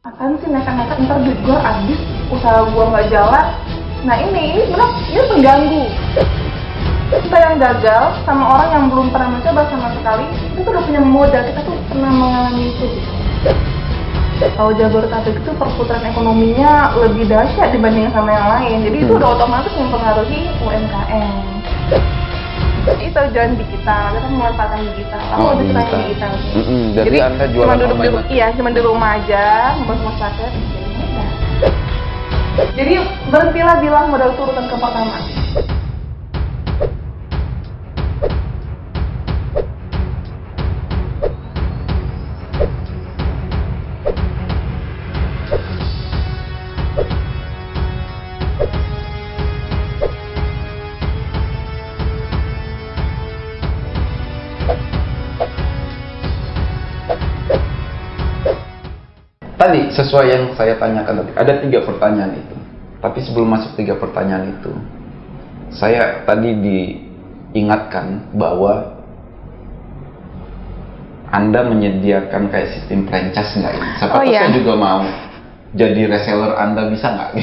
Apaan sih nekat-nekat, ntar duit gue habis, usaha gue nggak jalan. Nah ini benar, ini pengganggu. Kita yang gagal sama orang yang belum pernah mencoba sama sekali, itu tuh udah punya modal, kita tuh pernah mengalami itu gitu. Kalau Jabodetabek itu perputaran ekonominya lebih dahsyat dibanding sama yang lain, jadi itu udah otomatis mempengaruhi UMKM. Itu join digital, kita memanfaatkan digital. Aku lebih suka yang digital sih. Jadi Anda jualan online? Iya, cuma di rumah aja, membuat masyarakat jadi mudah. Jadi berhentilah bilang modal itu urutan ke pertama. Tadi sesuai yang saya tanyakan tadi, ada 3 pertanyaan itu. Tapi sebelum masuk 3 pertanyaan itu, saya tadi diingatkan bahwa Anda menyediakan kayak sistem franchise nggak ini? Siapa tahu saya juga mau jadi reseller Anda, bisa nggak?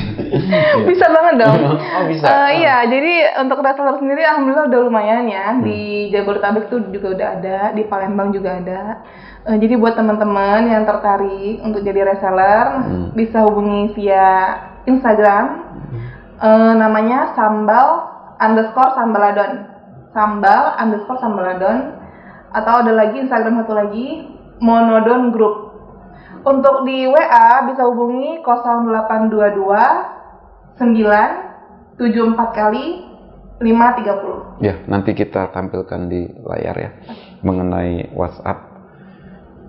Bisa banget dong. Oh bisa. Iya, jadi untuk reseller sendiri alhamdulillah udah lumayan ya. Di Jabodetabek tuh juga udah ada, di Palembang juga ada. Jadi buat teman-teman yang tertarik untuk jadi reseller, bisa hubungi via Instagram. Namanya sambal_sambaladon. Sambal_sambaladon. Atau ada lagi Instagram satu lagi, Monodon Group. Untuk di WA bisa hubungi 0822 974 kali 530. Ya, nanti kita tampilkan di layar ya mengenai WhatsApp.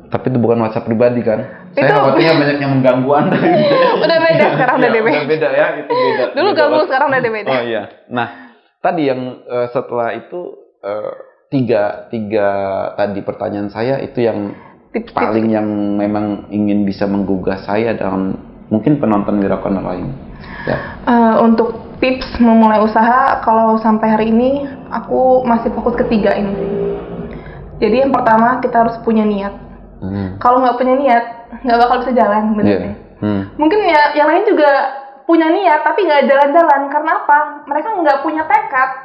Tapi itu bukan WhatsApp pribadi kan? Saya khawatirnya banyak yang mengganggu Anda. Udah beda sekarang, udah beda. Udah beda ya, itu beda. Dulu ganggu, sekarang udah beda. Oh iya. Nah, tadi yang setelah itu tiga tadi pertanyaan saya itu yang paling yang memang ingin bisa menggugah saya dan mungkin penonton Wiraukono lain. Ya. Untuk tips memulai usaha, kalau sampai hari ini aku masih fokus ke 3 ini sih. Jadi yang pertama kita harus punya niat. Kalau nggak punya niat, nggak bakal bisa jalan benernya. Mungkin ya yang lain juga punya niat tapi nggak jalan-jalan karena apa? Mereka nggak punya tekad.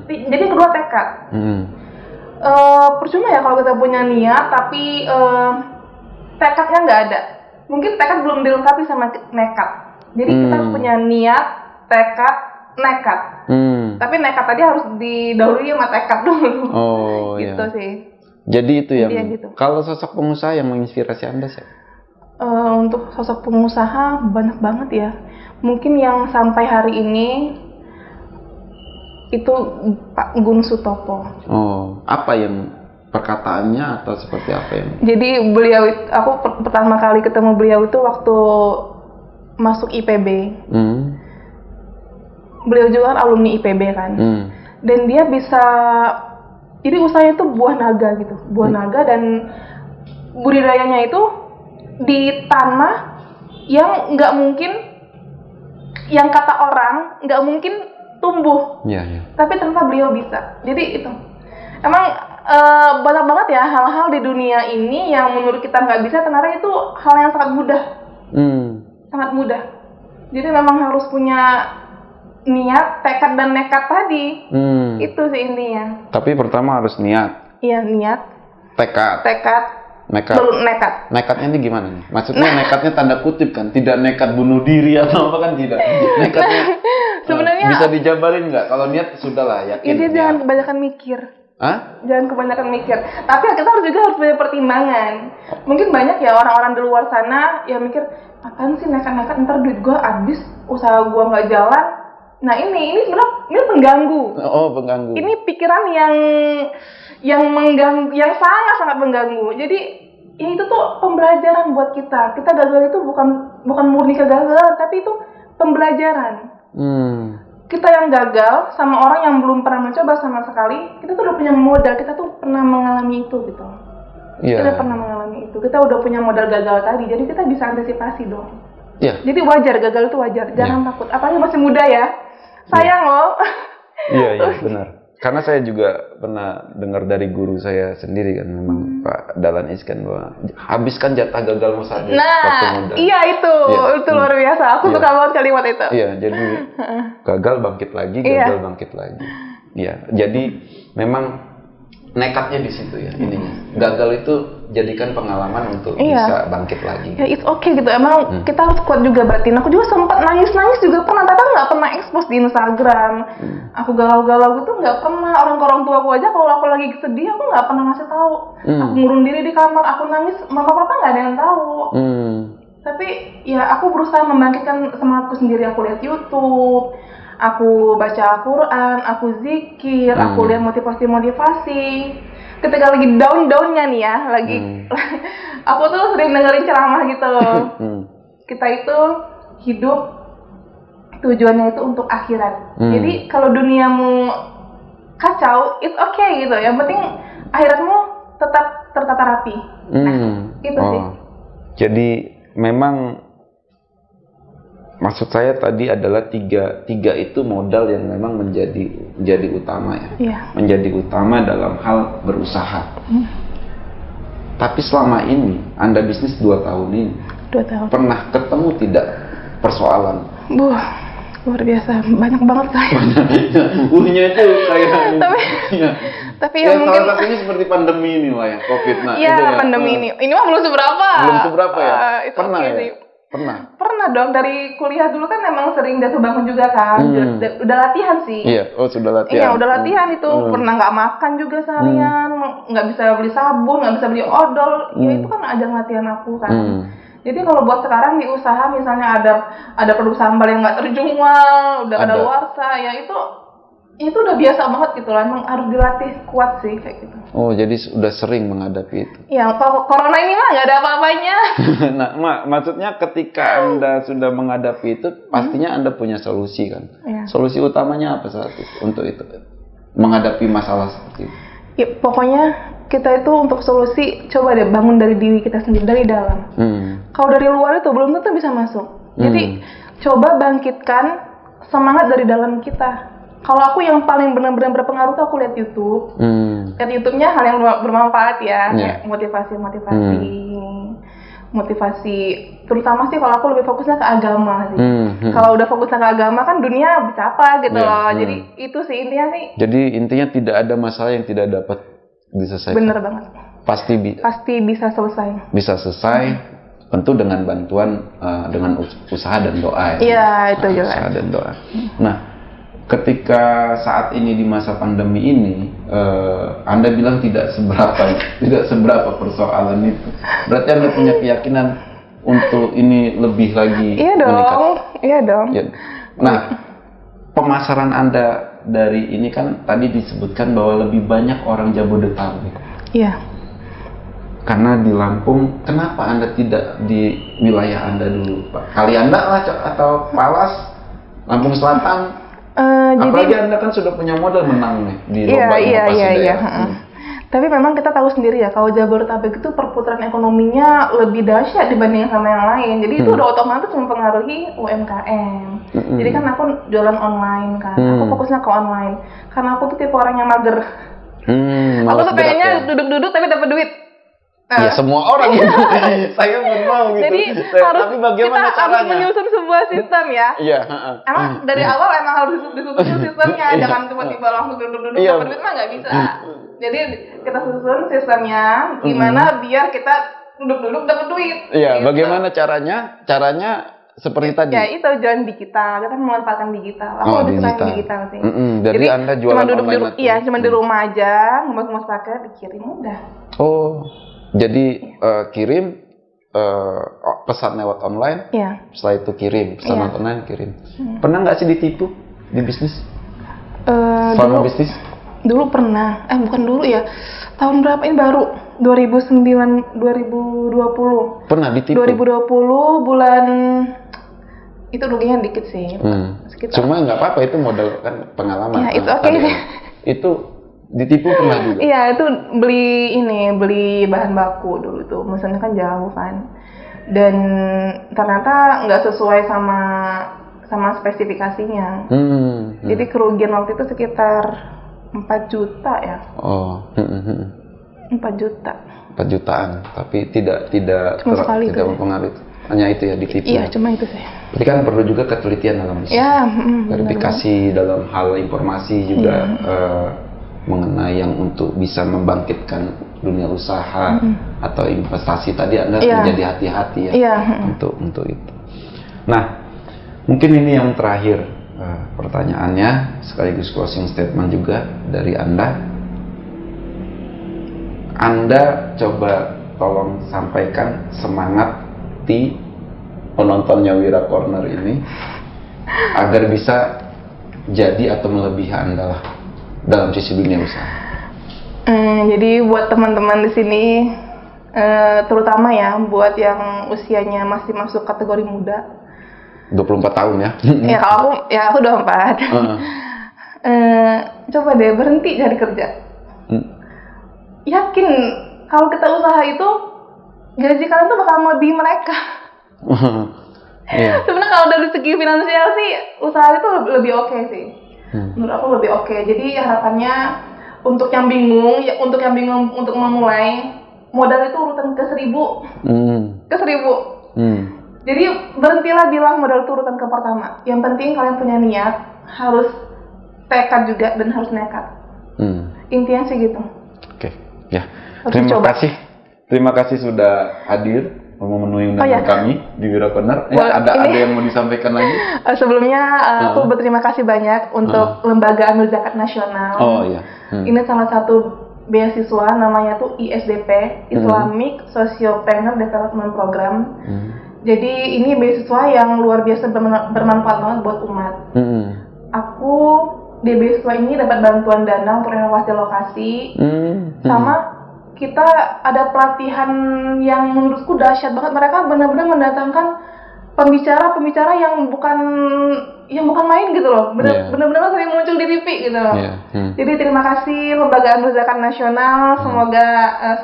Jadi kedua tekad. Percuma ya kalau kita punya niat tapi tekadnya nggak ada. Mungkin tekad belum dilengkapi sama nekat. Jadi kita harus punya niat, tekad, nekat. Tapi nekat tadi harus didahului sama tekad dulu. Oh gitu iya. sih. Jadi itu yang gitu. Kalau sosok pengusaha yang menginspirasi Anda siapa? Untuk sosok pengusaha banyak banget ya. Mungkin yang sampai hari ini itu Pak Gun Sutopo. Oh, apa yang perkataannya atau seperti apa yang? Jadi beliau, aku pertama kali ketemu beliau itu waktu masuk IPB. Beliau juga kan alumni IPB kan. Dan dia bisa, jadi usahanya itu buah naga gitu, buah naga, dan budidayanya itu di tanah yang nggak mungkin, yang kata orang nggak mungkin tumbuh. Tapi ternyata beliau bisa. Jadi itu emang banyak banget ya hal-hal di dunia ini yang menurut kita nggak bisa, ternyata itu hal yang sangat mudah. Sangat mudah. Jadi memang harus punya niat, tekad, dan nekat tadi. Itu sih intinya. Tapi pertama harus niat. Iya, niat. Tekad. Nekat. Baru nekat. Nekatnya ini gimana nih? Maksudnya nekatnya tanda kutip kan? Tidak nekat bunuh diri atau apa kan, tidak. Nekatnya sebenarnya bisa dijabarin nggak? Kalau niat sudahlah, yakin. Jadi jangan kebanyakan mikir. Jangan kebanyakan mikir. Tapi kita harus punya pertimbangan. Mungkin banyak ya orang-orang di luar sana yang mikir, apaan sih nekat-nekat, ntar duit gue habis, usaha gue nggak jalan. Nah ini sebenarnya ini pengganggu. Oh, pengganggu. Ini pikiran yang mengganggu, yang sangat mengganggu. Jadi ini itu tuh pembelajaran buat kita. Kita gagal itu bukan murni kegagalan, tapi itu pembelajaran. Kita yang gagal sama orang yang belum pernah mencoba sama sekali, kita tuh udah punya modal, kita tuh pernah mengalami itu gitu. Kita pernah mengalami itu. Kita udah punya modal gagal tadi, jadi kita bisa antisipasi dong. Jadi wajar, gagal itu wajar. Jangan takut. Apalagi masih muda ya. Sayang loh. Iya, benar. Karena saya juga pernah dengar dari guru saya sendiri kan, memang Pak Dahlan Iskan, bahwa habiskan jatah gagalmu saat waktu muda. Iya itu luar biasa. Aku suka banget kalimat itu. Iya, jadi gagal bangkit lagi, gagal bangkit lagi. Iya, jadi memang nekatnya di situ ya ininya. Gagal itu jadikan pengalaman untuk bisa bangkit lagi. Ya it's okay gitu. Emang kita harus kuat juga batin. Aku juga sempat nangis juga pernah, tapi nggak pernah expose di Instagram. Aku galau-galau gitu nggak pernah. Orang tua aku aja kalau aku lagi sedih aku nggak pernah ngasih tahu. Aku ngurung diri di kamar, aku nangis, mama papa nggak ada yang tahu. Tapi ya aku berusaha membangkitkan semangatku sendiri. Aku lihat YouTube, aku baca Al-Quran, aku zikir, aku lihat motivasi. Ketika lagi down-downnya nih ya, aku tuh sering dengerin ceramah gitu. Kita itu hidup tujuannya itu untuk akhirat. Jadi kalau duniamu kacau, it's okay gitu. Yang penting akhiratmu tetap tertata rapi. Itu sih. Jadi memang maksud saya tadi adalah tiga itu modal yang memang menjadi utama ya. Menjadi utama dalam hal berusaha. Tapi selama ini Anda bisnis 2 tahun ini, 2 tahun. Pernah ketemu tidak persoalan? Luar biasa, banyak banget saya. Itu kayak tapi ya mungkin salah satunya seperti pandemi ini lah ya, COVID. Pandemi ini mah belum seberapa ya. Pernah ya? Sih. Pernah dong, dari kuliah dulu kan emang sering jatuh bangun juga kan. Udah latihan sih. Iya, sudah latihan. Iya, udah latihan itu. Pernah nggak makan juga seharian, nggak bisa beli sabun, nggak bisa beli odol. Ya itu kan ajang latihan aku kan. Jadi kalau buat sekarang di usaha misalnya ada produk sambal yang nggak terjual, udah ada warsa, ya itu udah biasa banget gitu lah. Emang harus dilatih kuat sih kayak gitu. Oh, jadi udah sering menghadapi itu. Ya, corona ini mah nggak ada apa-apanya. Nah, maksudnya ketika Anda sudah menghadapi itu, pastinya Anda punya solusi kan? Solusi utamanya apa saat itu untuk itu? Menghadapi masalah seperti itu? Ya, pokoknya kita itu untuk solusi coba deh bangun dari diri kita sendiri, dari dalam. Kalau dari luar itu belum tentu bisa masuk. Jadi coba bangkitkan semangat dari dalam kita. Kalau aku yang paling benar-benar berpengaruh tuh aku lihat YouTube. Lihat YouTube-nya hal yang bermanfaat ya, kayak motivasi. Terutama sih kalau aku lebih fokusnya ke agama sih. Kalau udah fokusnya ke agama kan dunia bisa apa gitu loh. Jadi itu sih intinya sih. Jadi intinya tidak ada masalah yang tidak dapat diselesaikan. Bener banget. Pasti bisa selesai. Bisa selesai. Tentu dengan bantuan dengan usaha dan doa. Iya, itu jelas. Usaha dan doa. Nah, ketika saat ini di masa pandemi ini, Anda bilang tidak seberapa persoalan itu. Berarti Anda punya keyakinan untuk ini lebih lagi meningkat. Iya dong. Ya. Nah, pemasaran Anda dari ini kan tadi disebutkan bahwa lebih banyak orang Jabodetabek. Iya. Karena di Lampung, kenapa Anda tidak di wilayah Anda dulu, Pak? Kalianda lah atau Palas, Lampung Selatan? Apalagi Anda kan sudah punya modal menang nih di lomba inovasi daerah. Tapi memang kita tahu sendiri ya, kalau Jabodetabek itu perputaran ekonominya lebih dahsyat dibanding sama yang lain. Jadi itu udah otomatis mempengaruhi UMKM. Jadi kan aku jualan online kan, aku fokusnya ke online. Karena aku tuh tipe orang yang mager. Aku tuh pengennya duduk-duduk tapi dapat duit. Ya semua orang gitu. Saya pun mau gitu. Jadi tapi bagaimana kita harus menyusun sebuah sistem ya. Iya. Emang dari awal emang harus disusun sistemnya. Jangan tiba-tiba langsung duduk-duduk dapat duit mah nggak bisa. Jadi kita susun sistemnya gimana biar kita duduk-duduk dapat duit. Iya. Gitu. Bagaimana caranya? Caranya seperti tadi. Ya itu jualan digital. Kita memanfaatkan digital. Aku lebih suka digital sih. Jadi Anda jualan online? Iya, cuma di rumah aja, ngemas paket dikirim udah. Oh. Jadi kirim pesan lewat online, setelah itu kirim pesan lewat online kirim. Pernah nggak sih ditipu di bisnis? Selama bisnis? Dulu pernah, bukan dulu ya. Tahun berapa ini baru? 2020. Pernah ditipu? 2020 bulan itu ruginya dikit sih. Cuma nggak apa-apa, itu modal kan pengalaman. Ya itu oke. Itu ditipu pernah juga? Iya, itu beli bahan baku dulu tuh, misalnya kan jauh kan, dan ternyata nggak sesuai sama spesifikasinya. Jadi kerugian waktu itu sekitar 4 juta ya. Oh. 4 juta. 4 jutaan, tapi tidak mempengaruhi. Hanya itu ya ditipu. Iya, cuma itu sih. Jadi kan perlu juga ketelitian dalam bisnis. Ya, verifikasi dalam hal informasi juga mengenai yang untuk bisa membangkitkan dunia usaha atau investasi tadi Anda menjadi hati-hati ya untuk itu. Nah, mungkin ini yang terakhir pertanyaannya sekaligus closing statement juga dari Anda. Anda coba tolong sampaikan semangat di penontonnya Wira Corner ini agar bisa jadi atau melebihi Anda lah dalam sisi dunia usaha. Jadi buat teman-teman di sini, terutama ya buat yang usianya masih masuk kategori muda. 24 tahun ya? Ya kalau aku 24. Coba deh berhenti cari kerja. Yakin kalau kita usaha itu gaji kalian tuh bakal melebihi mereka. Sebenarnya kalau dari segi finansial sih usaha itu lebih oke sih. Menurut aku lebih oke. Jadi harapannya untuk yang bingung untuk memulai, modal itu urutan ke 1000. Ke 1000. Jadi berhentilah bilang modal itu urutan ke pertama. Yang penting kalian punya niat, harus tekad juga dan harus nekat. Intinya sih gitu. Oke. Ya, terima kasih sudah hadir memenuhi undangan kami di Wira Corner. Ada yang mau disampaikan lagi? Sebelumnya aku berterima kasih banyak untuk Lembaga Amil Zakat Nasional. Ini salah satu beasiswa namanya tuh ISDP, Islamic Sociopreneur Development Program. Jadi ini beasiswa yang luar biasa bermanfaat banget buat umat. Aku di beasiswa ini dapat bantuan dana untuk renovasi lokasi, sama kita ada pelatihan yang menurutku dahsyat banget. Mereka benar-benar mendatangkan pembicara yang bukan main gitu loh, benar-benar sering muncul di TV gitu loh. Jadi terima kasih Lembaga Amil Zakat Nasional, semoga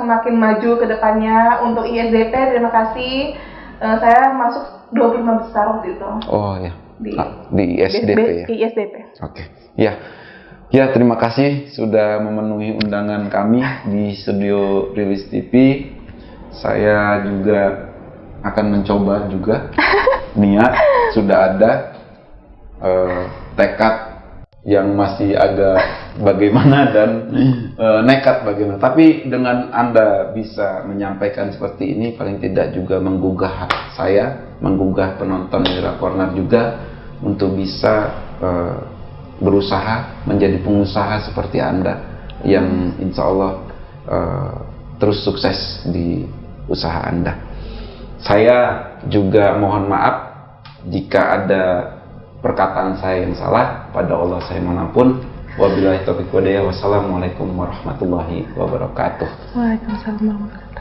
semakin maju ke depannya. Untuk ISDP terima kasih, saya masuk 25 besar waktu itu. Di ISDP ya? Di ISDP. Oke. Ya, terima kasih sudah memenuhi undangan kami di studio Rilis TV. Saya juga akan mencoba juga. Niat sudah ada, tekad yang masih agak bagaimana dan nekat bagaimana. Tapi dengan Anda bisa menyampaikan seperti ini, paling tidak juga menggugah saya, menggugah penonton Wira Corner juga untuk bisa berusaha menjadi pengusaha seperti Anda yang insya Allah terus sukses di usaha Anda. Saya juga mohon maaf jika ada perkataan saya yang salah. Pada Allah saya mohon ampun. Wabillahi taufiq walhidayah. Wassalamualaikum warahmatullahi wabarakatuh. Waalaikumsalam warahmatullahi wabarakatuh.